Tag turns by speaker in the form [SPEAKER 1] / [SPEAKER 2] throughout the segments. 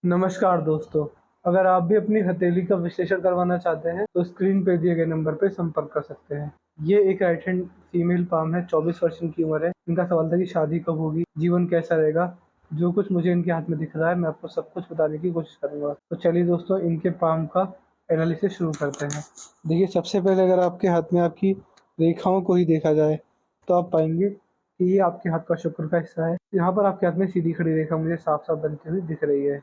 [SPEAKER 1] नमस्कार दोस्तों, अगर आप भी अपनी हथेली का विश्लेषण करवाना चाहते हैं, तो स्क्रीन पे दिए गए नंबर पे संपर्क कर सकते हैं। ये एक राइट हैंड फीमेल पाम है, 24 वर्ष इनकी उम्र है। इनका सवाल था कि शादी कब होगी, जीवन कैसा रहेगा। जो कुछ मुझे इनके हाथ में दिख रहा है, मैं आपको सब कुछ बताने की कोशिश करूंगा। तो चलिए दोस्तों, इनके पाम का एनालिसिस शुरू करते हैं। देखिए, सबसे पहले अगर आपके हाथ में आपकी रेखाओं को ही देखा जाए, तो आप पाएंगे कि ये आपके हाथ का शुक्र का हिस्सा है। यहाँ पर आपके हाथ में सीधी खड़ी रेखा मुझे साफ साफ बनती हुई दिख रही है।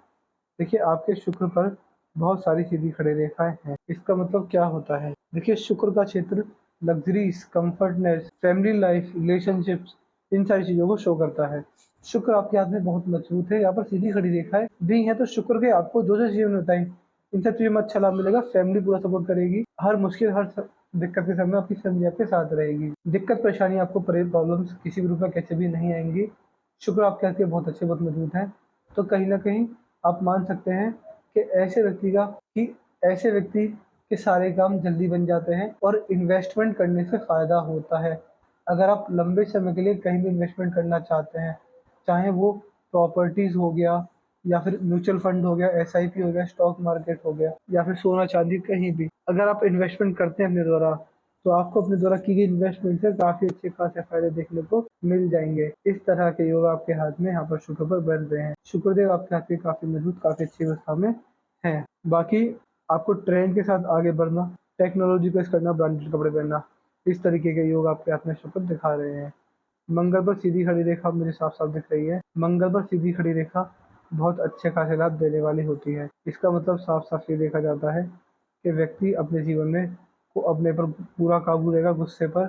[SPEAKER 1] देखिए, आपके शुक्र पर बहुत सारी सीधी खड़ी रेखाएं हैं। इसका मतलब क्या होता है? देखिए, शुक्र का क्षेत्र luxuries, comfortness, family life, relationships, इन सारी चीजों को शो करता है। शुक्र आपके हाथ में बहुत मजबूत है। यहाँ पर सीधी खड़ी रेखाएं भी हैं, तो शुक्र के आपको जो जो चीजें बताई, इन सब चीजों में अच्छा लाभ मिलेगा। फैमिली पूरा सपोर्ट करेगी। हर मुश्किल, दिक्कत के समय आपकी फैमिली आपके साथ रहेगी। दिक्कत परेशानी आपको प्रॉब्लम्स किसी भी रूप में कैसे भी नहीं आएंगी। शुक्र आपके हाथ के बहुत अच्छे, बहुत मजबूत है। तो कहीं ना कहीं आप मान सकते हैं कि ऐसे व्यक्ति के सारे काम जल्दी बन जाते हैं और इन्वेस्टमेंट करने से फ़ायदा होता है। अगर आप लंबे समय के लिए कहीं भी इन्वेस्टमेंट करना चाहते हैं, चाहे वो प्रॉपर्टीज़ हो गया या फिर म्यूचुअल फंड हो गया, एसआईपी हो गया, स्टॉक मार्केट हो गया या फिर सोना चांदी, कहीं भी अगर आप इन्वेस्टमेंट करते हैं अपने द्वारा, तो आपको अपने द्वारा की गई इन्वेस्टमेंट से काफ़ी अच्छे खासे फायदे देखने को मिल जाएंगे। इस तरह के योग आपके हाथ में यहाँ पर शुक्र पर बन रहे हैं। शुक्रदेव आपके हाथ में काफ़ी मजबूत, काफ़ी अच्छी अवस्था में है। बाकी आपको ट्रेंड के साथ आगे बढ़ना, टेक्नोलॉजी को करना, ब्रांडेड कपड़े पहनना, इस तरीके के योग आपके हाथ में शुक्र दिखा रहे हैं। मंगल पर सीधी खड़ी रेखा मुझे साफ साफ दिख रही है। मंगल पर सीधी खड़ी रेखा बहुत अच्छे खासे लाभ देने वाली होती है। इसका मतलब साफ साफ ये देखा जाता है कि व्यक्ति अपने जीवन में को अपने पर पूरा काबू रहेगा। गुस्से पर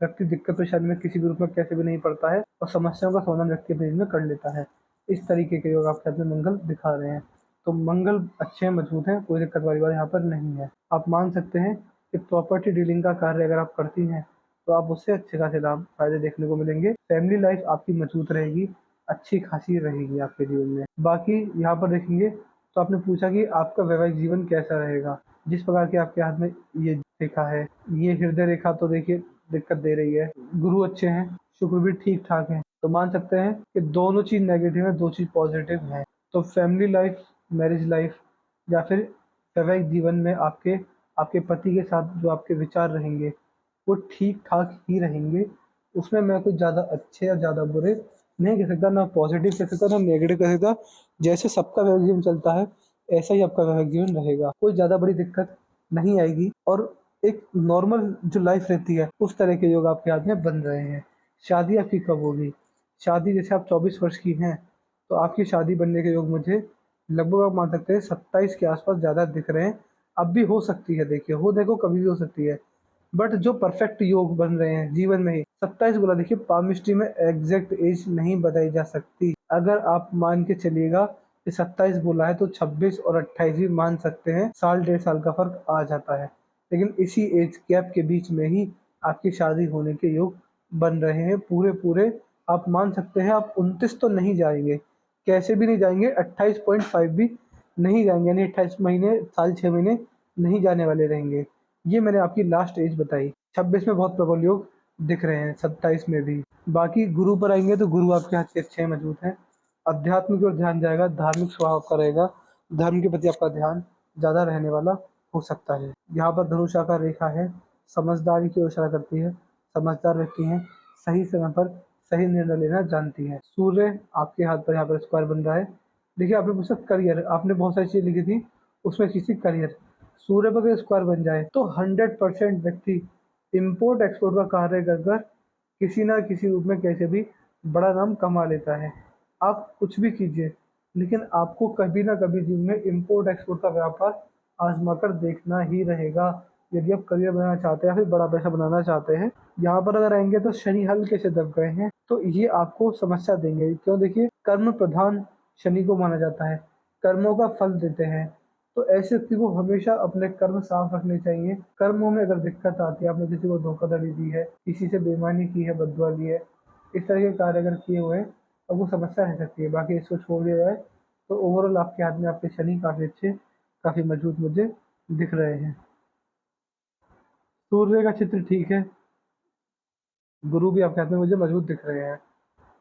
[SPEAKER 1] व्यक्ति दिक्कत परेशानी में किसी भी रूप में कैसे भी नहीं पड़ता है और समस्याओं का समाधान व्यक्ति अपने जीवन में कर लेता है। इस तरीके के योग आपके हाथ में मंगल दिखा रहे हैं। तो मंगल अच्छे हैं, मजबूत हैं, कोई दिक्कत वाली बात यहाँ पर नहीं है। आप मान सकते हैं कि प्रॉपर्टी डीलिंग का कार्य अगर आप करती हैं, तो आप उससे अच्छे खासे लाभ फायदे देखने को मिलेंगे। फैमिली लाइफ आपकी मजबूत रहेगी, अच्छी खासी रहेगी आपके जीवन में। बाकी यहाँ पर देखेंगे तो आपने पूछा कि आपका वैवाहिक जीवन कैसा रहेगा। जिस प्रकार की आपके हाथ में ये रेखा है, ये हृदय रेखा, तो देखिए दिक्कत दे रही है। गुरु अच्छे हैं, शुक्र भी ठीक ठाक है, तो मान सकते हैं कि दोनों चीज नेगेटिव है, दो चीज पॉजिटिव है। तो फैमिली लाइफ, मैरिज लाइफ या फिर वैवाहिक जीवन में आपके आपके पति के साथ जो आपके विचार रहेंगे, वो ठीक ठाक ही रहेंगे। उसमें मैं कुछ ज़्यादा अच्छे या ज़्यादा बुरे नहीं कह सकता, ना पॉजिटिव कह सकता, ना नेगेटिव कह सकता। जैसे सबका वैवाहिक जीवन चलता है, ऐसा ही आपका वैवाहिक जीवन रहेगा। कोई ज़्यादा बड़ी दिक्कत नहीं आएगी और एक नॉर्मल जो लाइफ रहती है, उस तरह के योग आपके हाथ में बन रहे हैं। शादी आपकी कब होगी? शादी जैसे आप 24 वर्ष की हैं, तो आपकी शादी बनने के योग मुझे लगभग आप मान सकते हैं 27 के आसपास ज़्यादा दिख रहे हैं। अब भी हो सकती है, देखिए हो देखो कभी भी हो सकती है। बट जो परफेक्ट योग बन रहे हैं जीवन में ही 27 बोला। देखिए, पामिस्ट्री में एग्जैक्ट एज नहीं बताई जा सकती। अगर आप मान के चलिएगा कि 27 बोला है, तो 26 और 28 भी मान सकते हैं। साल डेढ़ साल का फर्क आ जाता है, लेकिन इसी एज गैप के बीच में ही आपकी शादी होने के योग बन रहे हैं। पूरे पूरे आप मान सकते हैं, आप 29 तो नहीं जाएंगे, कैसे भी नहीं जाएंगे, 28.5 भी नहीं जाएंगे, यानी 28 महीने, साल 6 महीने नहीं जाने वाले रहेंगे। ये मैंने आपकी लास्ट एज बताई। 26 में बहुत प्रबल योग दिख रहे हैं, 27 में भी। बाकी गुरु पर आएंगे तो गुरु आपके हाथ के अच्छे हैं, मजबूत हैं। अध्यात्म की ओर ध्यान जाएगा, धार्मिक स्वभाव का रहेगा, धर्म के प्रति आपका ध्यान ज़्यादा रहने वाला हो सकता है। यहाँ पर धनुषाकार रेखा है, समझदारी की ओर इशारा करती है। समझदार व्यक्ति हैं, सही समय पर सही निर्णय लेना जानती हैं। सूर्य आपके हाथ पर यहाँ पर स्क्वायर बन रहा है। देखिए, आपने पूछा करियर, आपने बहुत सारी चीज़ें लिखी थी, उसमें किसी करियर, सूर्य पर अगर स्क्वायर बन जाए तो 100% व्यक्ति इम्पोर्ट एक्सपोर्ट का कार्य कर कर किसी ना किसी रूप में कैसे भी बड़ा नाम कमा लेता है। आप कुछ भी कीजिए, लेकिन आपको कभी ना कभी जीवन में इम्पोर्ट एक्सपोर्ट का व्यापार आजमा कर देखना ही रहेगा, यदि आप करियर बनाना चाहते हैं या फिर बड़ा पैसा बनाना चाहते हैं। यहाँ पर अगर आएंगे तो शनि हल्के से दब गए हैं, तो ये आपको समस्या देंगे। क्यों? देखिए, कर्म प्रधान शनि को माना जाता है, कर्मों का फल देते हैं। तो ऐसे व्यक्ति को हमेशा अपने कर्म साफ रखने चाहिए। कर्मों में अगर दिक्कत आती है, आपने किसी को धोखाधड़ी दी है, किसी से बेईमानी की है, बदुआ ली है, इस तरह के कार्य अगर किए हुए हैं, तो वो समस्या रह सकती है। बाकी इसको छोड़ दिया जाए तो ओवरऑल आपके हाथ में आपके शनि काफ़ी अच्छे, काफ़ी मजबूत मुझे दिख रहे हैं। सूर्य का चित्र ठीक है, गुरु भी आपके हाथ में मुझे मजबूत दिख रहे हैं।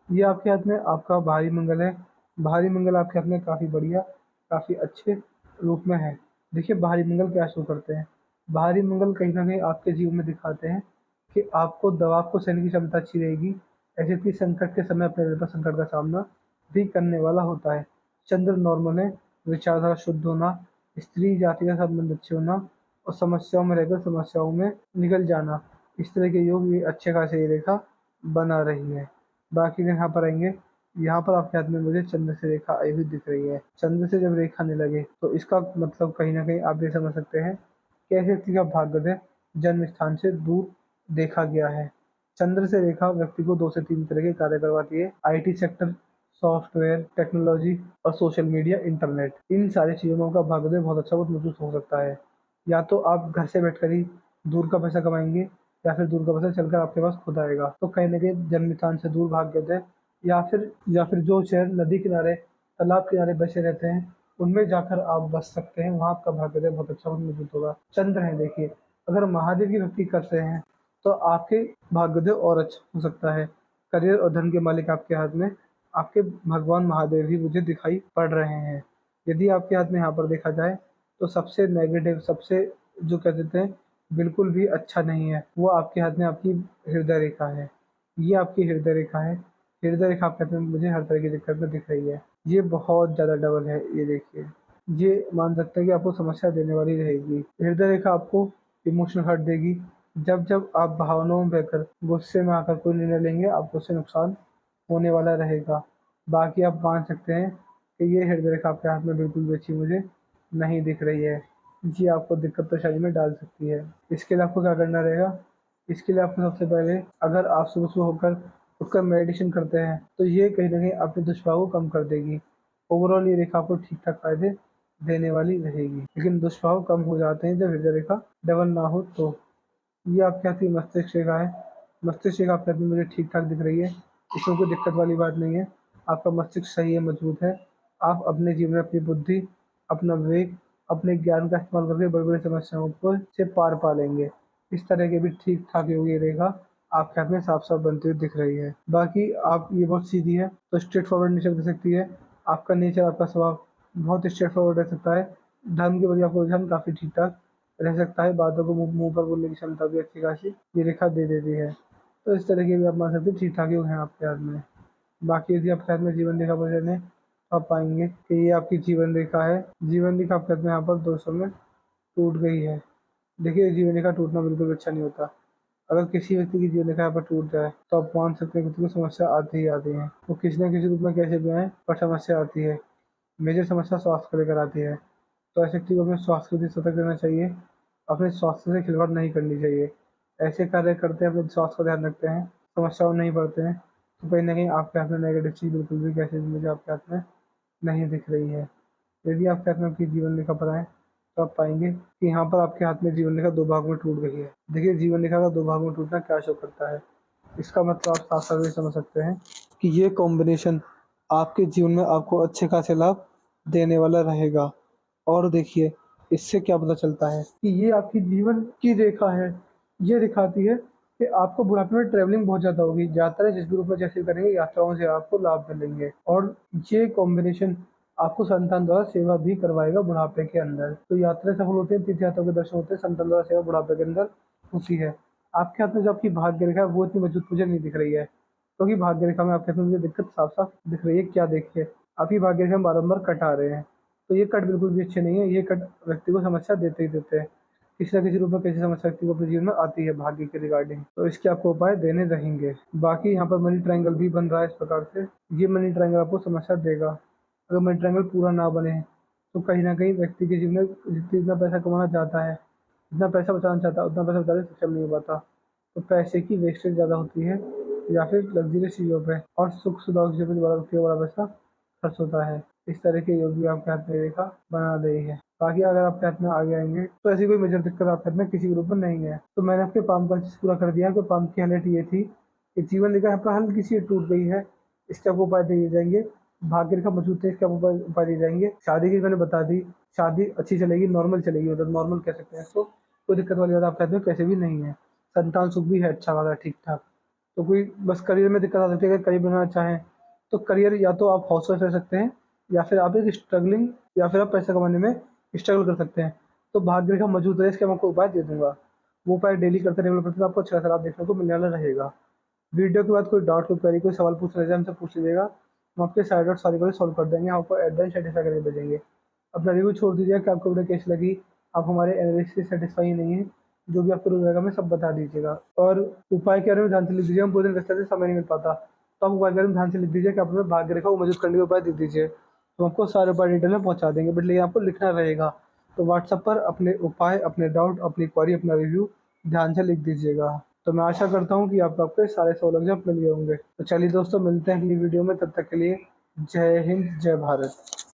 [SPEAKER 1] ये आपके हाथ में आपका भारी मंगल है। भारी मंगल आपके हाथ में काफ़ी बढ़िया, काफ़ी अच्छे रूप में है। देखिए बाहरी मंगल क्या शो करते हैं। बाहरी मंगल कहीं न कहीं आपके जीवन में दिखाते हैं कि आपको दबाव को सहने की क्षमता अच्छी रहेगी। ऐसे कि संकट के समय अपने पर संकट का सामना भी करने वाला होता है। चंद्र नॉर्मल है, विचारधारा शुद्ध होना, स्त्री जाति का संबंध अच्छे होना और समस्याओं में रहकर समस्याओं में निकल जाना। इस तरह के योग ये अच्छे खासे ये रेखा बना रही है। बाकी यहाँ पर आएँगे, यहाँ पर आपके हाथ में मुझे चंद्र से रेखा आई हुई दिख रही है। चंद्र से जब रेखा आने लगे तो इसका मतलब कहीं न कहीं आप ये समझ सकते हैं कि ऐसे व्यक्ति का भाग्योदय जन्म स्थान से दूर देखा गया है। चंद्र से रेखा व्यक्ति को 2 से 3 तरह के कार्य करवाती है। आईटी सेक्टर, सॉफ्टवेयर, टेक्नोलॉजी और सोशल मीडिया, इंटरनेट, इन सारी चीज़ों में आपका भाग्योदय बहुत अच्छा बहुत मजबूत हो सकता है। या तो आप घर से बैठकर ही दूर का पैसा कमाएँगे या फिर दूर का पैसा चलकर आपके पास खुद आएगा। तो कहीं न कहीं जन्म स्थान से दूर भाग्योदय या फिर जो शहर नदी किनारे, तालाब किनारे बसे रहते हैं, उनमें जाकर आप बस सकते हैं, वहाँ आपका भाग्योदय बहुत अच्छा और मजबूत होगा। चंद्र है देखिए, अगर महादेव की भक्ति करते हैं, तो आपके भाग्योदय और अच्छा हो सकता है। करियर और धन के मालिक आपके हाथ में आपके भगवान महादेव ही मुझे दिखाई पड़ रहे हैं। यदि आपके हाथ में यहाँ पर देखा जाए, तो सबसे नेगेटिव, सबसे जो कह देते हैं, बिल्कुल भी अच्छा नहीं है, वो आपके हाथ में आपकी हृदय रेखा है। ये आपकी हृदय रेखा है। हृदय रेखा आपके हाथ में मुझे हर तरह की दिक्कत में दिख रही है। ये बहुत ज़्यादा डबल है, ये देखिए। ये मान सकते हैं कि आपको समस्या देने वाली रहेगी। हृदय रेखा आपको इमोशनल हर्ट देगी। जब-जब आप भावनाओं में बहकर, गुस्से में आकर कोई निर्णय लेंगे, आपको उससे नुकसान होने वाला रहेगा। बाकी आप मान सकते हैं कि ये हृदय रेखा आपके हाथ में बिल्कुल भी अच्छी मुझे नहीं दिख रही है। ये आपको दिक्कत परेशानी में डाल सकती है। इसके लिए आपको क्या करना रहेगा? इसके लिए आपको सबसे पहले, अगर आप सुबह-सुबह उठकर मेडिटेशन करते हैं, तो ये कहीं न कहीं आपके दुष्प्रभाव को कम कर देगी। ओवरऑल ये रेखा आपको ठीक-ठाक फ़ायदे देने वाली रहेगी। लेकिन दुष्प्रभाव कम हो जाते हैं जब हृदय रेखा डबल ना हो तो। ये आपके हाथ की मस्तिष्क रेखा है। मस्तिष्क रेखा आपके हाथ में मुझे ठीक-ठाक दिख रही है। इसमें कोई दिक्कत वाली बात नहीं है। आपका मस्तिष्क सही है, मजबूत है। आप अपने जीवन में अपनी बुद्धि, अपना विवेक, अपने ज्ञान का इस्तेमाल करके बड़ी-बड़ी समस्याओं को से पार पा लेंगे। इस तरह के भी ठीक-ठाक योग ये रेखा आपके हाथ में साफ-साफ बनती हुई दिख रही है। बाकी आप ये बहुत सीधी है, तो स्ट्रेट फॉरवर्ड नेचर दे सकती है। आपका नेचर, आपका स्वभाव बहुत स्ट्रेट फॉरवर्ड रह सकता है। धर्म के प्रति आपका रुझान काफ़ी ठीक-ठाक रह सकता है। बातों को मुँह पर बोलने की क्षमता भी अच्छी खासी ये रेखा दे देती है। तो इस तरह के भी आप मान सकते हैं ठीक-ठाक योग हैं आपके हाथ में। बाकी यदि आपके हाथ में जीवन रेखा पर जाने, तो आप पाएँगे कि ये आपकी जीवन रेखा है। जीवन रेखा आपके हाथ में यहाँ पर 2 हिस्सों में टूट गई है। देखिए जीवन रेखा टूटना बिल्कुल भी अच्छा नहीं होता। अगर किसी व्यक्ति की जीवन रेखा यहाँ पर टूट जाए, तो आप मान सकते हैं कि उसको समस्या आती ही आती है। वो किसी न किसी रूप में कैसे भी आए, पर समस्या आती है। मेजर समस्या स्वास्थ्य को लेकर आती है। तो ऐसे व्यक्ति को अपने स्वास्थ्य के प्रति सतर्क रहना चाहिए। अपने स्वास्थ्य से खिलवाड़ नहीं करनी चाहिए। ऐसे कार्य करते हैं, अपने स्वास्थ्य का ध्यान रखते हैं, समस्याओं में नहीं पड़ते हैं, तो कहीं न कहीं आपके हाथ में नेगेटिव चीज़ बिल्कुल भी कैसे भी मुझे आपके हाथ में नहीं दिख रही है। यदि आपके हाथ में आपकी जीवन रेखा पर आएँ, तो आप पाएँगे कि यहाँ पर आपके हाथ में जीवन रेखा 2 भाग में टूट गई है। देखिए जीवन रेखा का 2 भाग में टूटना क्या शो करता है? इसका मतलब आप साफ-साफ ये समझ सकते हैं कि ये कॉम्बिनेशन आपके जीवन में आपको अच्छे खासे लाभ देने वाला रहेगा। और देखिए, इससे क्या पता चलता है कि ये आपकी जीवन की रेखा है। ये दिखाती है कि आपको बुढ़ापे में ट्रैवलिंग बहुत ज़्यादा होगी। यात्राएँ जिस भी रूप में जैसे करेंगे, यात्राओं से आपको लाभ मिलेंगे और ये कॉम्बिनेशन आपको संतान द्वारा सेवा भी करवाएगा बुढ़ापे के अंदर। तो यात्राएँ सफल होती हैं, तीर्थ यात्राओं के दर्शन होते हैं, संतान द्वारा सेवा बुढ़ापे के अंदर होती है। आपके हाथ में जो आपकी भाग्य रेखा है, वो इतनी मजबूत मुझे नहीं दिख रही है, क्योंकि भाग्य रेखा में आपके हाथ में मुझे दिक्कत साफ-साफ दिख रही है। क्या देखिए, आपकी भाग्य रेखा में बारंबार कट आ रहे हैं। तो ये कट बिल्कुल भी अच्छे नहीं है। ये कट व्यक्ति को समस्या देते ही देते हैं। किसी न किसी रूप में कैसी समस्या व्यक्ति को अपने जीवन में आती है भाग्य के रिगार्डिंग, तो इसके आपको उपाय देने रहेंगे। बाकी यहाँ पर मनी ट्रायंगल भी बन रहा है इस प्रकार से। ये मनी ट्रायंगल आपको समस्या देगा। अगर मनी ट्रायंगल पूरा ना बने, तो कहीं न कहीं व्यक्ति के जीवन में जितना पैसा कमाना चाहता है, जितना पैसा बचाना चाहता है, उतना पैसा बचाने में सक्षम नहीं हो पाता। तो पैसे की वेस्टेज ज़्यादा होती है या फिर लग्ज़रियस चीज़ों पे और सुख-सुविधाओं की चीज़ों पे दोबारा व्यक्ति का बड़ा पैसा खर्च होता है। इस तरह के योग भी आपके हाथ में रेखा बना रही है। बाकी अगर आपके हाथ में आगे आएँगे, तो ऐसी कोई मेजर दिक्कत आपके हाथ में किसी भी रूप में नहीं है। तो मैंने आपके पाम का चीज़ पूरा कर दिया है कि पाम की हाइलाइट ये थी कि जीवन रेखा आपका हल्की सी टूट गई है, इसके आपको उपाय दिए जाएँगे। भाग्य रेखा मजबूत है, इसके आपको उपाय दिए जाएँगे। शादी की मैंने बता दी, शादी अच्छी चलेगी, नॉर्मल चलेगी, मतलब नॉर्मल कह सकते हैं इसको। कोई दिक्कत वाली बात आपके हाथ में कैसे भी नहीं है। संतान सुख भी है अच्छा वाला ठीक-ठाक। तो कोई बस करियर में दिक्कत आ सकती है। अगर करियर बनाना चाहें, तो करियर या तो आप हाउसवाइफ रह सकते हैं या फिर आप एक स्ट्रगलिंग या फिर आप पैसा कमाने में स्ट्रगल कर सकते हैं। तो भाग्य रेखा मौजूद है, इसके मैं आपको उपाय दे दूंगा। वो उपाय डेली करते रेगुलर करते तो आपको अच्छा लाभ देखने को मिलने वाला रहेगा। वीडियो के बाद कोई डाउट, कोई क्वेरी, कोई सवाल पूछना है हमसे पूछ लीजिएगा। हम आपके सारे डाउट सारी क्वेरी सॉल्व कर देंगे, हम आपको एडवांस सेटिस्फाई करके भेजेंगे। अपना रिव्यू छोड़ दीजिएगा कि आपको वीडियो कैसी लगी, आप हमारे एनालिसिस से सेटिस्फाई नहीं है, जो भी आपको रहेगा हमें सब बता दीजिएगा। और उपाय के बारे में ध्यान से लिख दीजिए, हम पूरे दिन व्यस्त रहते हैं, समय नहीं मिल पाता, तो आप उपाय के बारे में ध्यान से लिख दीजिए कि आप हमें भाग्य रेखा को मजबूत करने के उपाय दे दीजिए, तो आपको सारे उपाय डिटेल में पहुंचा देंगे, बट लेकिन आपको लिखना रहेगा। तो व्हाट्सएप पर अपने उपाय, अपने डाउट, अपनी क्वेरी, अपना रिव्यू ध्यान से लिख दीजिएगा। तो मैं आशा करता हूँ कि आपको आपके सारे सवाल जवाब मिल गए होंगे। तो चलिए दोस्तों, मिलते हैं अगली वीडियो में, तब तक के लिए जय हिंद, जय भारत।